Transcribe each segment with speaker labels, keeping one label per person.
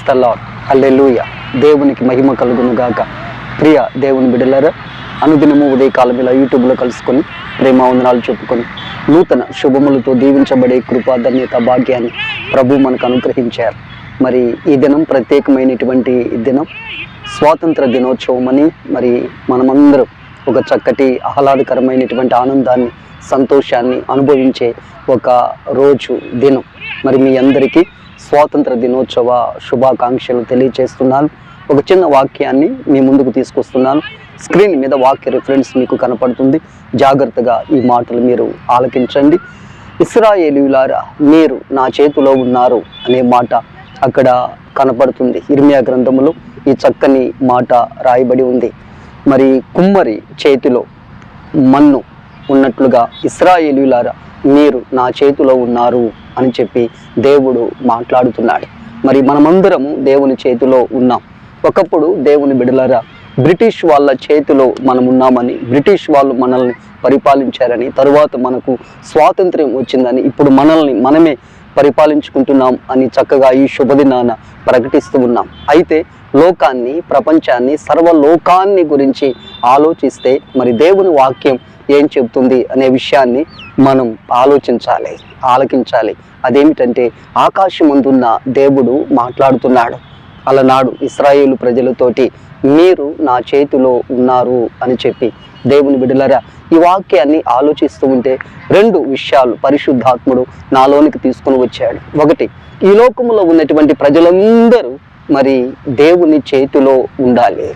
Speaker 1: The lord. హల్లెలూయా. దేవునికి మహిమ కలుగును గాక. ప్రియ దేవుని బిడ్డలారా, అనుదినము ఉదయకాలం ఇలా యూట్యూబ్లో కలుసుకొని ప్రేమ వందనాలు చెప్పుకొని నూతన శుభములతో దీవించబడే కృపా ధన్యత భాగ్యాన్ని ప్రభు మనకు అనుగ్రహించారు. మరి ఈ దినం ప్రత్యేకమైనటువంటి దినం, స్వాతంత్ర దినోత్సవం అని మరి మనమందరం ఒక చక్కటి ఆహ్లాదకరమైనటువంటి ఆనందాన్ని, సంతోషాన్ని అనుభవించే ఒక రోజు, దినం. మరి మీ అందరికీ స్వాతంత్ర దినోత్సవ శుభాకాంక్షలు తెలియజేస్తున్నాను. ఒక చిన్న వాక్యాన్ని మీ ముందుకు తీసుకొస్తున్నాను. స్క్రీన్ మీద వాక్య రిఫరెన్స్ మీకు కనపడుతుంది. జాగ్రత్తగా ఈ మాటలు మీరు ఆలకించండి. ఇశ్రాయేలీయులారా, మీరు నా చేతిలో ఉన్నారు అనే మాట అక్కడ కనపడుతుంది. ఇర్మియా గ్రంథములో ఈ చక్కని మాట రాయబడి ఉంది. మరి కుమ్మరి చేతిలో మన్ను ఉన్నట్లుగా ఇశ్రాయేలీయులారా, మీరు నా చేతిలో ఉన్నారు అని చెప్పి దేవుడు మాట్లాడుతున్నాడు. మరి మనమందరము దేవుని చేతిలో ఉన్నాం. ఒకప్పుడు దేవుని బిడ్డలారా, బ్రిటిష్ వాళ్ళ చేతిలో మనం ఉన్నామని, బ్రిటిష్ వాళ్ళు మనల్ని పరిపాలించారని, తరువాత మనకు స్వాతంత్ర్యం వచ్చిందని, ఇప్పుడు మనల్ని మనమే పరిపాలించుకుంటున్నాం అని చక్కగా ఈ శుభదినాన ప్రకటిస్తూ ఉన్నాం. అయితే లోకాన్ని, ప్రపంచాన్ని, సర్వలోకాన్ని గురించి ఆలోచిస్తే మరి దేవుని వాక్యం ఏం చెబుతుంది అనే విషయాన్ని మనం ఆలోచించాలి, ఆలకించాలి. అదేమిటంటే, ఆకాశమందున్న దేవుడు మాట్లాడుతున్నాడు. అలనాడు ఇశ్రాయేలు ప్రజలతోటి మీరు నా చేతిలో ఉన్నారు అని చెప్పి. దేవుని బిడ్డలారా, ఈ వాక్యాన్ని ఆలోచిస్తూ ఉంటే రెండు విషయాలు పరిశుద్ధాత్ముడు నాలోనికి తీసుకుని వచ్చాడు. ఒకటి, ఈ లోకములో ఉన్నటువంటి ప్రజలందరూ మరి దేవుని చేతిలో ఉండాలి.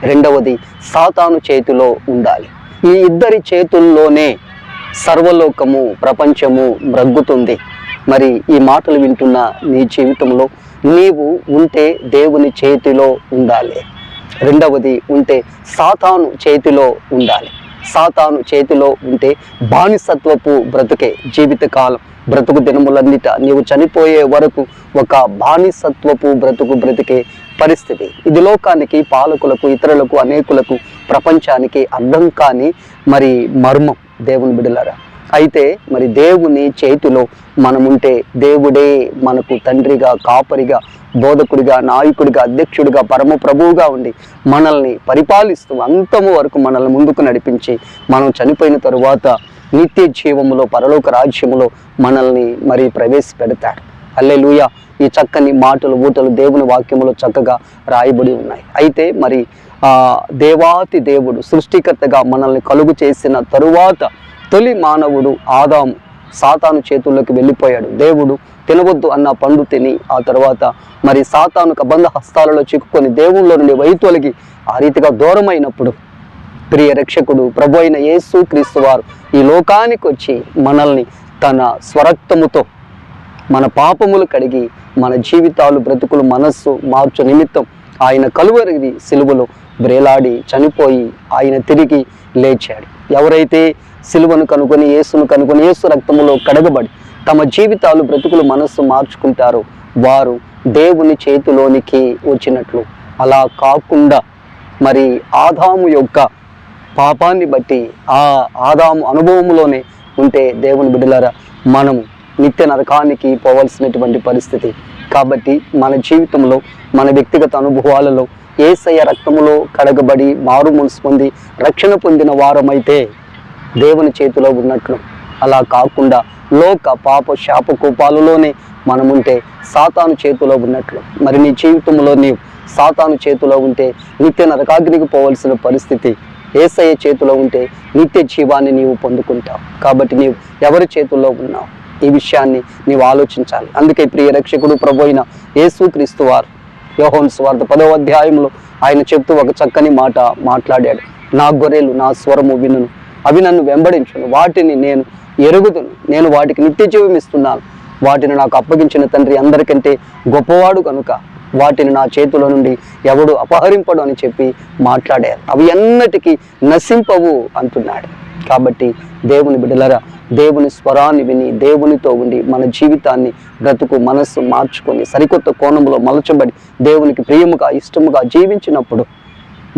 Speaker 1: రెండవది, సాతాను చేతిలో ఉండాలి. ఈ ఇద్దరి చేతుల్లోనే సర్వలోకము, ప్రపంచము మ్రగ్గుతుంది. మరి ఈ మాటలు వింటున్న నీ జీవితంలో నీవు ఉంటే దేవుని చేతిలో ఉండాలి. రెండవది, ఉంటే సాతాను చేతిలో ఉండాలి. సాతాను చేతిలో ఉంటే బానిసత్వపు బ్రతుకే జీవితకాలం, బ్రతుకు దినములన్నిట నీవు చనిపోయే వరకు ఒక బానిసత్వపు బ్రతికే పరిస్థితి. ఇది లోకానికి, పాలకులకు, ఇతరులకు, అనేకులకు, ప్రపంచానికి అర్థం కాని మరి మర్మం దేవుని బిడ్డలారా. అయితే మరి దేవుని చేతిలో మనముంటే దేవుడే మనకు తండ్రిగా, కాపరిగా, బోధకుడిగా, నాయకుడిగా, అధ్యక్షుడిగా, పరమ ప్రభువుగా ఉండి మనల్ని పరిపాలిస్తూ అంతము వరకు మనల్ని ముందుకు నడిపించి మనం చనిపోయిన తరువాత నిత్య జీవములో, పరలోక రాజ్యములో మనల్ని మరి ప్రవేశపెడతాడు. హల్లెలూయా. ఈ చక్కని మాటలు, ఊటలు దేవుని వాక్యములో చక్కగా రాయబడి ఉన్నాయి. అయితే మరి దేవాతి దేవుడు సృష్టికర్తగా మనల్ని కలుగు చేసిన తరువాత తొలి మానవుడు ఆదాము సాతాను చేతుల్లోకి వెళ్ళిపోయాడు. దేవుడు తినవద్దు అన్న పండు తిని ఆ తర్వాత మరి సాతాను కబంధ హస్తాలలో చిక్కుకొని దేవుళ్ళ నుండి వైతొలగి ఆ రీతిగా దూరమైనప్పుడు ప్రియ రక్షకుడు ప్రభు అయిన యేసు క్రీస్తు వారు ఈ లోకానికి వచ్చి మనల్ని తన స్వరక్తముతో మన పాపములు కడిగి మన జీవితాలు, బ్రతుకులు, మనస్సు మార్చు నిమిత్తం ఆయన కలువరి సిలువలో బ్రేలాడి చనిపోయి ఆయన తిరిగి లేచాడు. ఎవరైతే సిలువను కనుకొని, యేసును కనుకొని, యేసు రక్తములో కడగబడి తమ జీవితాలు, బ్రతుకులు, మనస్సు మార్చుకుంటారో వారు దేవుని చేతిలోనికి వచ్చినట్లు. అలా కాకుండా మరి ఆదాము యొక్క పాపాన్ని బట్టి ఆ ఆదాము అనుభవములోనే ఉంటే దేవుని బిడ్డలారా, మనము నిత్య నరకానికి పోవలసినటువంటి పరిస్థితి. కాబట్టి మన జీవితంలో, మన వ్యక్తిగత అనుభవాలలో యేసయ్య రక్తములో కడగబడి మారు మనసు పొంది రక్షణ పొందిన వారమైతే దేవుని చేతిలో ఉన్నట్లు, అలా కాకుండా లోక పాప శాప కోపాలలోనే మనముంటే సాతాను చేతిలో ఉన్నట్లు. మరి నీ జీవితంలో నీవు సాతాను చేతిలో ఉంటే నిత్య నరకాగ్నికి పోవలసిన పరిస్థితి. యేసయ్య చేతిలో ఉంటే నిత్య జీవాన్ని నీవు పొందుకుంటావు. కాబట్టి నీవు ఎవరి చేతుల్లో ఉన్నావు ఈ విషయాన్ని నీవు ఆలోచించాలి. అందుకే ప్రియ రక్షకుడు ప్రభు అయిన యేసు క్రీస్తు వారు యోహాను సువార్త 10వ అధ్యాయంలో ఆయన చెప్తూ ఒక చక్కని మాట మాట్లాడాడు. నా గొర్రెలు నా స్వరము వినును, అవి నన్ను వెంబడించును, వాటిని నేను ఎరుగుదును, నేను వాటికి నిత్య జీవం ఇస్తున్నాను, వాటిని నాకు అప్పగించిన తండ్రి అందరికంటే గొప్పవాడు కనుక వాటిని నా చేతిలో నుండి ఎవడు అపహరింపడు అని చెప్పి మాట్లాడారు. అవి ఎన్నటికీ నశింపవు అంటున్నాడు. కాబట్టి దేవుని బిడ్డలారా, దేవుని స్వరాన్ని విని దేవునితో ఉండి మన జీవితాన్ని, బ్రతుకు, మనస్సు మార్చుకొని సరికొత్త కోణంలో మలచబడి దేవునికి ప్రియముగా, ఇష్టముగా జీవించినప్పుడు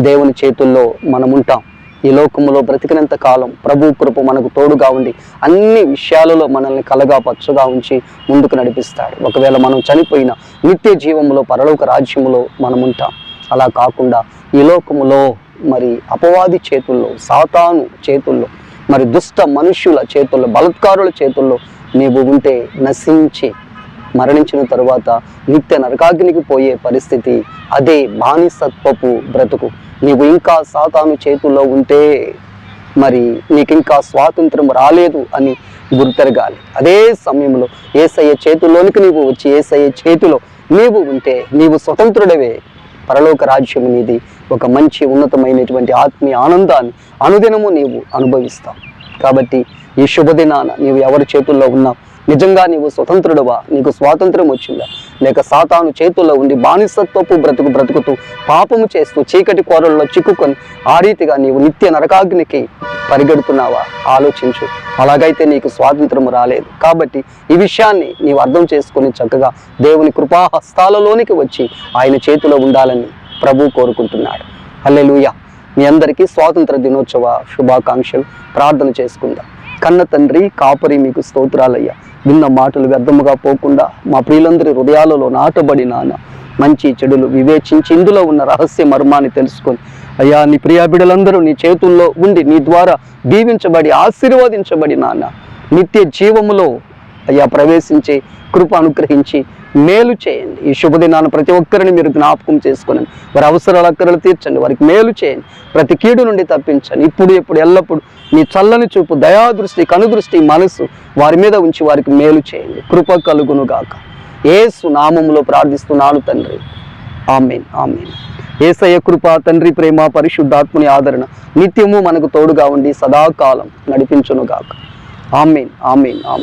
Speaker 1: దేవుని చేతుల్లో మనం ఉంటాం. ఈ లోకములో బ్రతికినంత కాలం ప్రభు కృప మనకు తోడుగా ఉండి అన్ని విషయాలలో మనల్ని కలగా పచ్చగా ఉంచి ముందుకు నడిపిస్తాడు. ఒకవేళ మనం చనిపోయిన నిత్య జీవములో పరలోక రాజ్యములో మనం ఉంటాం. అలా కాకుండా ఈ లోకములో మరి అపవాది చేతుల్లో, సాతాను చేతుల్లో, మరి దుష్ట మనుష్యుల చేతుల్లో, బలత్కారుల చేతుల్లో నీవు ఉంటే నశించి మరణించిన తరువాత నిత్య నరకాగ్నికి పోయే పరిస్థితి. అదే బానిసత్వపు బ్రతుకు. నీవు ఇంకా సాతాను చేతుల్లో ఉంటే మరి నీకు ఇంకా స్వాతంత్రం రాలేదు అని గుర్తెరగాలి. అదే సమయంలో యేసయ్య చేతుల్లోనికి నీవు వచ్చి యేసయ్య చేతిలో నీవు ఉంటే నీవు స్వతంత్రుడవే. పరలోక రాజ్యం నీది. ఒక మంచి ఉన్నతమైనటువంటి ఆత్మీయ ఆనందాన్ని అనుదినము నీవు అనుభవిస్తావు. కాబట్టి ఈ శుభదినాన నీవు ఎవరి చేతుల్లో ఉన్నావు? నిజంగా నీవు స్వతంత్రుడువా? నీకు స్వాతంత్రం వచ్చిందా? లేక సాతాను చేతుల్లో ఉండి బానిసత్వపు బ్రతుకుతూ పాపము చేస్తూ చీకటి కోరల్లో చిక్కుకొని ఆ రీతిగా నీవు నిత్య నరకాగ్నికి పరిగెడుతున్నావా? ఆలోచించు. అలాగైతే నీకు స్వాతంత్రం రాలేదు. కాబట్టి ఈ విషయాన్ని నీవు అర్థం చేసుకొని చక్కగా దేవుని కృపాహస్తాలలోనికి వచ్చి ఆయన చేతిలో ఉండాలని ప్రభు కోరుకుంటున్నాడు. హల్లెలూయా. మీ అందరికీ స్వాతంత్ర దినోత్సవ శుభాకాంక్షలు. ప్రార్థన చేసుకుందాం. కన్న తండ్రి, కాపరి, మీకు స్తోత్రాలయ్యా. విన్న మాటలు వ్యర్థముగా పోకుండా మా ప్రియులందరి హృదయాలలో నాటబడి నాన్న మంచి చెడులు వివేచించి ఇందులో ఉన్న రహస్య మర్మాన్ని తెలుసుకొని అయ్యా నీ ప్రియా బిడ్డలందరూ నీ చేతుల్లో ఉండి నీ ద్వారా దీవించబడి ఆశీర్వదించబడి నాన్న నిత్య జీవములో అయ్యా ప్రవేశించే కృప అనుగ్రహించి మేలు చేయండి. ఈ శుభదినాన్ని ప్రతి ఒక్కరిని మీరు జ్ఞాపకం చేసుకొని వారి అవసరాల అక్కరలు తీర్చండి. వారికి మేలు చేయండి. ప్రతి కీడు నుండి తప్పించండి. ఇప్పుడు ఎప్పుడు ఎల్లప్పుడు నీ చల్లని చూపు, దయాదృష్టి, కనుదృష్టి, మనసు వారి మీద ఉంచి వారికి మేలు చేయండి. కృప కలుగును గాక. యేసు నామములో ప్రార్థిస్తున్నాను తండ్రి. ఆమేన్, ఆమేన్. యేసయ్య కృప, తండ్రి ప్రేమ, పరిశుద్ధాత్మని ఆదరణ నిత్యము మనకు తోడుగా ఉండి సదాకాలం నడిపించును గాక. ఆమేన్, ఆమేన్, ఆమేన్.